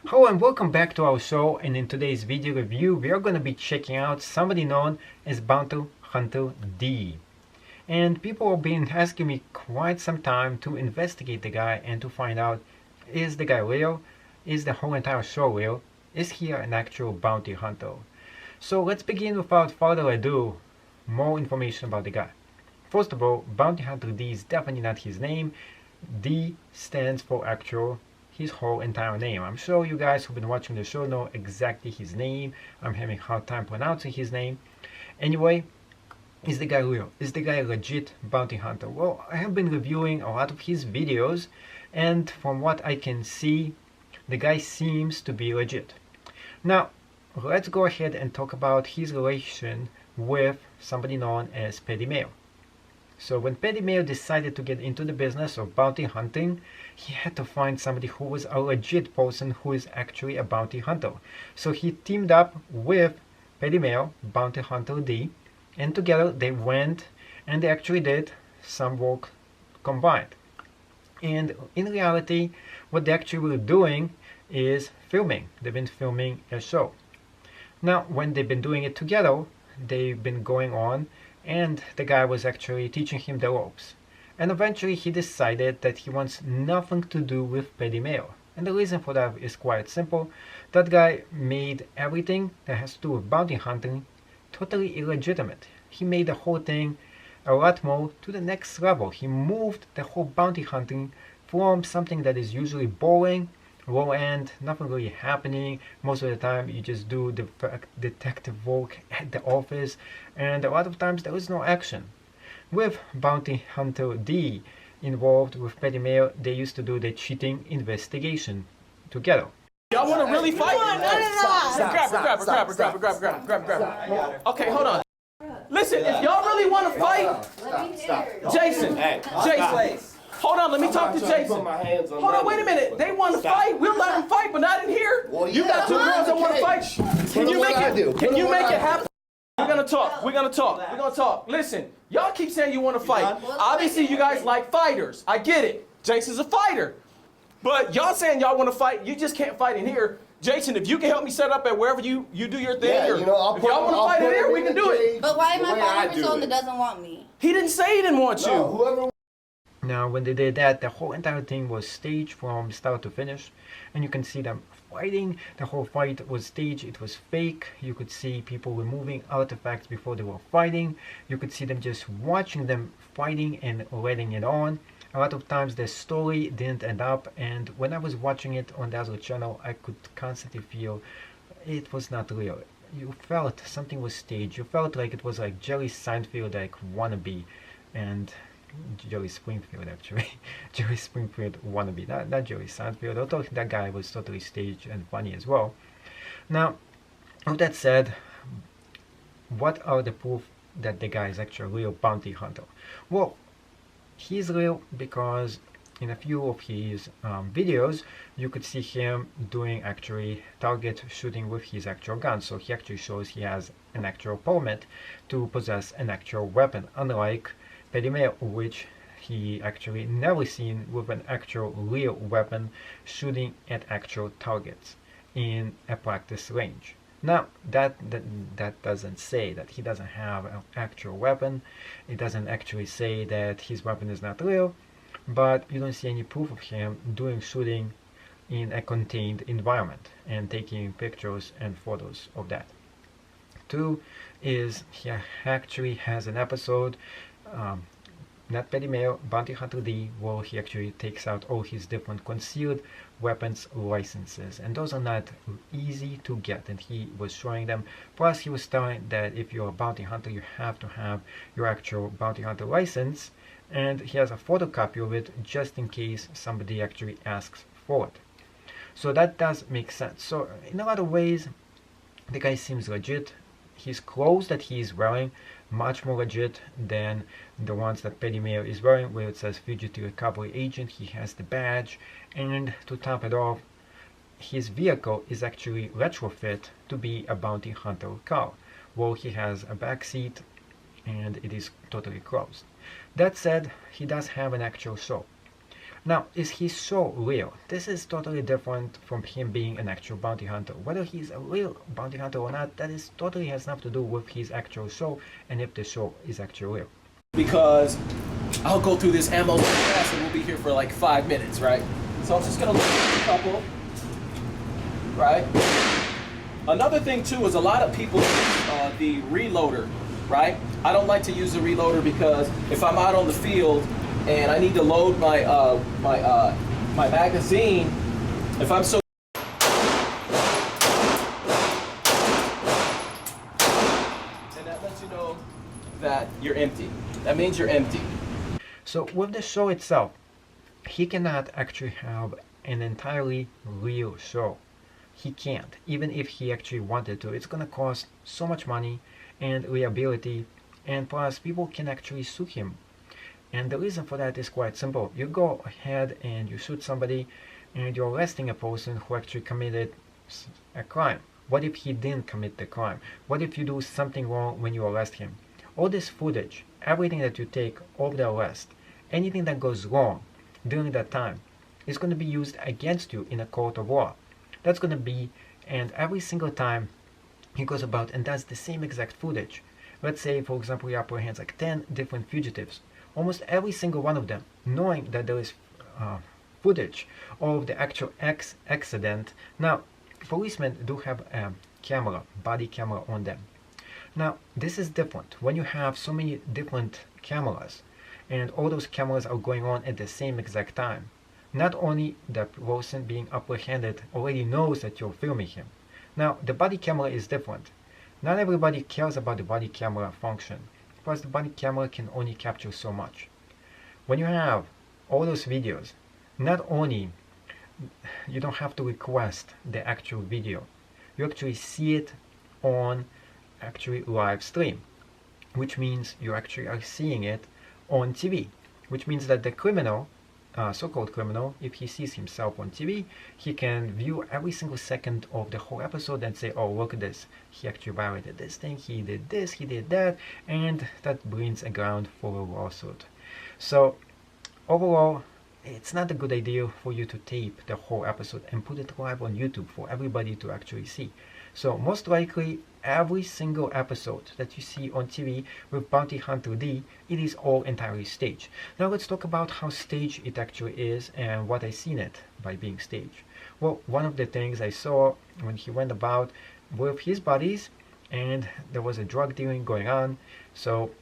Hello and welcome back to our show, and in today's video review we are going to be checking out somebody known as Bounty Hunter D. And people have been asking me quite some time to investigate the guy and to find out, is the guy real? Is the whole entire show real? Is he an actual bounty hunter? So let's begin without further ado, more information about the guy. First of all, Bounty Hunter D is definitely not his name. D stands for actual, his whole entire name. I'm sure you guys who've been watching the show know exactly his name. I'm having a hard time pronouncing his name. Anyway, is the guy real? Is the guy a legit bounty hunter? Well, I have been reviewing a lot of his videos, and from what I can see, the guy seems to be legit. Now, let's go ahead and talk about his relation with somebody known as Petty Mail. So when Petty Mail decided to get into the business of bounty hunting, he had to find somebody who was a legit person who is actually a bounty hunter. So he teamed up with Petty Mail, Bounty Hunter D, and together they went and they actually did some work combined. And in reality, what they actually were doing is filming. They've been filming a show. Now, when they've been doing it together, they've been going on, and the guy was actually teaching him the ropes. And eventually he decided that he wants nothing to do with Petty Mail. And the reason for that is quite simple. That guy made everything that has to do with bounty hunting totally illegitimate. He made the whole thing a lot more to the next level. He moved the whole bounty hunting from something that is usually boring, low end, nothing really happening. Most of the time you just do the detective work at the office, and a lot of times there is no action. With Bounty Hunter D involved with Petty Mail, they used to do the cheating investigation together. Y'all want to really fight? No. Grab her. Okay, hold on. Listen, if y'all really want to fight, Jason, hold on, let me talk to Jason. Hold on, wait a minute. They want to fight. We'll let them fight, but not in here. You got two girls that want to fight. Can you make it happen? We're gonna talk. Listen, y'all keep saying you want to fight. Obviously, you guys like fighters. I get it. Jason's a fighter. But y'all saying y'all want to fight, you just can't fight in here. Jason, if you can help me set up at wherever you do your thing, or if y'all want to fight in here, we can do it. But why am I fighting for someone that doesn't want me? He didn't say he didn't want you. Now when they did that, the whole entire thing was staged from start to finish, and you can see them fighting. The whole fight was staged, it was fake. You could see people removing artifacts before they were fighting. You could see them just watching them fighting and letting it on. A lot of times the story didn't end up, and when I was watching it on the other channel, I could constantly feel it was not real. You felt something was staged. You felt like it was like Jerry Seinfeld, like wannabe, and Jerry Springfield actually. Jerry Springfield wannabe, not Jerry Seinfeld, although that guy was totally staged and funny as well. Now, with that said, what are the proof that the guy is actually a real bounty hunter? Well, he's real because in a few of his videos you could see him doing actually target shooting with his actual gun. So he actually shows he has an actual permit to possess an actual weapon, unlike Petty Mail, which he actually never seen with an actual real weapon shooting at actual targets in a practice range. Now that doesn't say that he doesn't have an actual weapon. It doesn't actually say that his weapon is not real, but you don't see any proof of him doing shooting in a contained environment and taking pictures and photos of that. Two is he actually has an episode, not Petty Mail, Bounty Hunter D, where he actually takes out all his different concealed weapons licenses, and those are not easy to get, and he was showing them. Plus he was telling that if you're a bounty hunter you have to have your actual bounty hunter license, and he has a photocopy of it just in case somebody actually asks for it. So that does make sense. So in a lot of ways the guy seems legit. His clothes that he is wearing much more legit than the ones that Petty Mail is wearing, where it says Fugitive Recovery Agent. He has the badge, and to top it off, his vehicle is actually retrofit to be a bounty hunter car, where he has a back seat and it is totally closed. That said, he does have an actual show. Now, is he so real? This is totally different from him being an actual bounty hunter. Whether he's a real bounty hunter or not, that is totally has nothing to do with his actual show and if the show is actually real. Because I'll go through this ammo fast and we'll be here for like 5 minutes, right? So I'm just gonna look at a couple, right? Another thing too is a lot of people use the reloader, right? I don't like to use the reloader because if I'm out on the field and I need to load my my magazine, if I'm so and that lets you know that you're empty. That means you're empty. So with the show itself, he cannot actually have an entirely real show. He can't, even if he actually wanted to. It's gonna cost so much money and liability, and plus people can actually sue him. And the reason for that is quite simple. You go ahead and you shoot somebody and you're arresting a person who actually committed a crime. What if he didn't commit the crime? What if you do something wrong when you arrest him? All this footage, everything that you take of the arrest, anything that goes wrong during that time is going to be used against you in a court of law. That's going to be, and every single time he goes about and does the same exact footage. Let's say, for example, he apprehends like 10 different fugitives. Almost every single one of them, knowing that there is footage of the actual accident. Now, policemen do have a camera, body camera on them. Now, this is different. When you have so many different cameras, and all those cameras are going on at the same exact time, not only the person being apprehended already knows that you're filming him. Now, the body camera is different. Not everybody cares about the body camera function, because the body camera can only capture so much. When you have all those videos, not only you don't have to request the actual video, you actually see it on actually live stream, which means you actually are seeing it on TV, which means that the criminal, so-called criminal, if he sees himself on TV, he can view every single second of the whole episode and say, oh, look at this, he actually violated this thing, he did this, he did that, and that brings a ground for a lawsuit. So overall, it's not a good idea for you to tape the whole episode and put it live on YouTube for everybody to actually see. So most likely, every single episode that you see on TV with Bounty Hunter D, it is all entirely staged. Now let's talk about how staged it actually is and what I seen it by being staged. Well, one of the things I saw when he went about with his buddies, and there was a drug dealing going on, so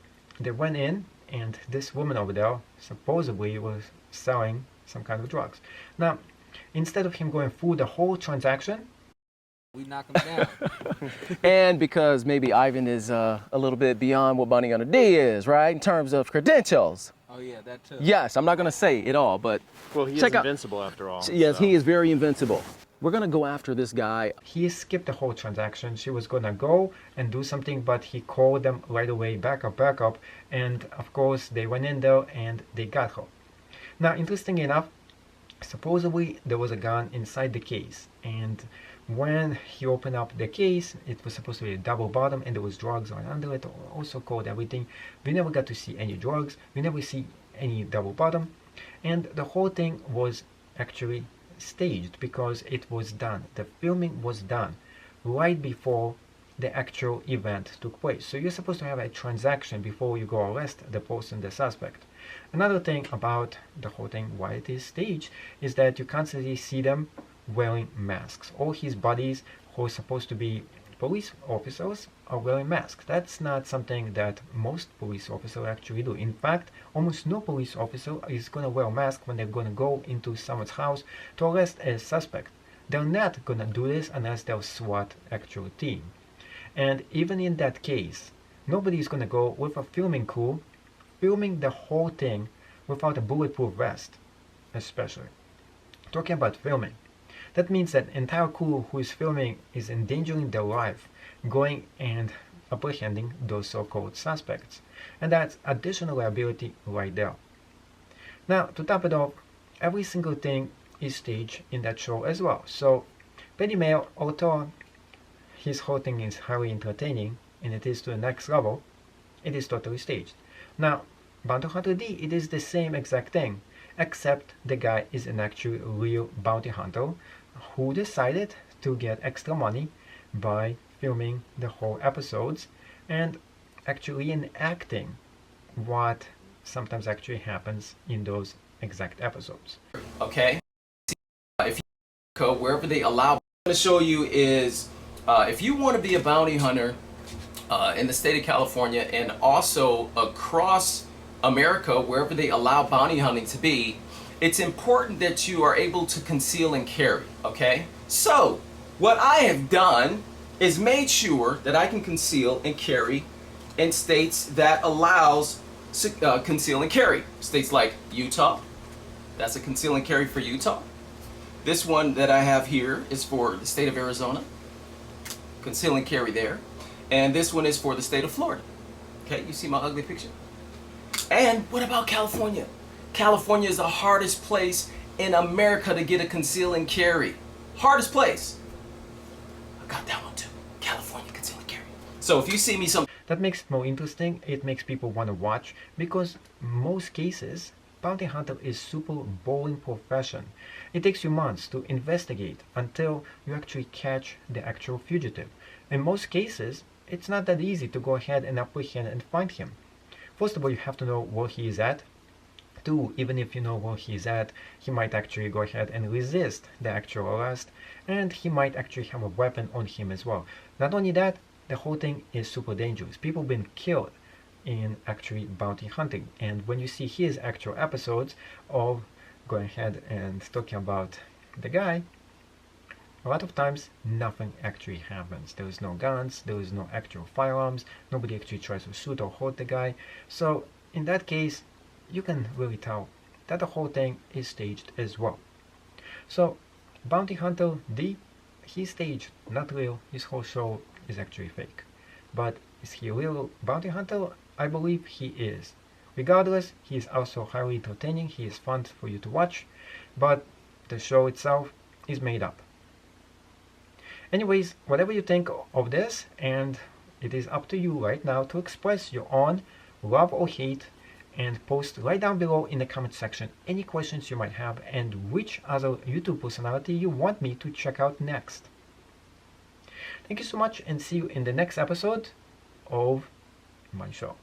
they went in and this woman over there supposedly was selling some kind of drugs. Now, instead of him going through the whole transaction, we knock him down. And because maybe Ivan is a little bit beyond what Bounty Hunter D is, right? In terms of credentials. Oh yeah, that too. Yes, I'm not gonna say it all, but well, he is invincible after all. Yes, so. he is very invincible. We're gonna go after this guy. he skipped the whole transaction. She was gonna go and do something, but he called them right away, back up, and of course they went in there and they got her. Now, interestingly enough, supposedly there was a gun inside the case, and when he opened up the case, it was supposed to be a double bottom and there was drugs on under it, also called everything. We never got to see any drugs, we never see any double bottom, and the whole thing was actually staged because it was done. The filming was done right before the actual event took place. So you're supposed to have a transaction before you go arrest the person, the suspect. Another thing about the whole thing, why it is staged, is that you constantly see them wearing masks. All his buddies who are supposed to be police officers are wearing masks. That's not something that most police officers actually do. In fact, almost no police officer is going to wear a mask when they're going to go into someone's house to arrest a suspect. They're not going to do this unless they're SWAT actual team. And even in that case, nobody is going to go with a filming crew filming the whole thing without a bulletproof vest, especially. Talking about filming, that means that entire crew who is filming is endangering their life, going and apprehending those so-called suspects. And that's additional liability right there. Now, to top it off, every single thing is staged in that show as well. So, Petty Mail, although his whole thing is highly entertaining, and it is to the next level, it is totally staged. Now, Bounty Hunter D, it is the same exact thing. except the guy is an actual real bounty hunter who decided to get extra money by filming the whole episodes and actually enacting what sometimes actually happens in those exact episodes. Okay? If you wherever they allow, what I'm going to show you is if you want to be a bounty hunter in the state of California and also across America, wherever they allow bounty hunting to be, it's important that you are able to conceal and carry, okay? So, what I have done is made sure that I can conceal and carry in states that allows conceal and carry. States like Utah, that's a conceal and carry for Utah. This one that I have here is for the state of Arizona, conceal and carry there. And this one is for the state of Florida. Okay, you see my ugly picture? And what about California? California is the hardest place in America to get a conceal and carry. Hardest place. I got that one too. California conceal and carry. So if you see me some... That makes it more interesting. It makes people want to watch because most cases, bounty hunter is super boring profession. It takes you months to investigate until you actually catch the actual fugitive. In most cases, it's not that easy to go ahead and apprehend and find him. First of all, you have to know where he is at. Two, even if you know where he is at, he might actually go ahead and resist the actual arrest, and he might actually have a weapon on him as well. Not only that, the whole thing is super dangerous. People have been killed in actually bounty hunting, and when you see his actual episodes of going ahead and talking about the guy, a lot of times nothing actually happens. There is no guns, there is no actual firearms, nobody actually tries to shoot or hurt the guy. So in that case, you can really tell that the whole thing is staged as well. So Bounty Hunter D, he's staged, not real. His whole show is actually fake. But is he a real bounty hunter? I believe he is. Regardless, he is also highly entertaining, he is fun for you to watch, but the show itself is made up. Anyways, whatever you think of this, and it is up to you right now to express your own love or hate and post right down below in the comment section any questions you might have and which other YouTube personality you want me to check out next. Thank you so much and see you in the next episode of my show.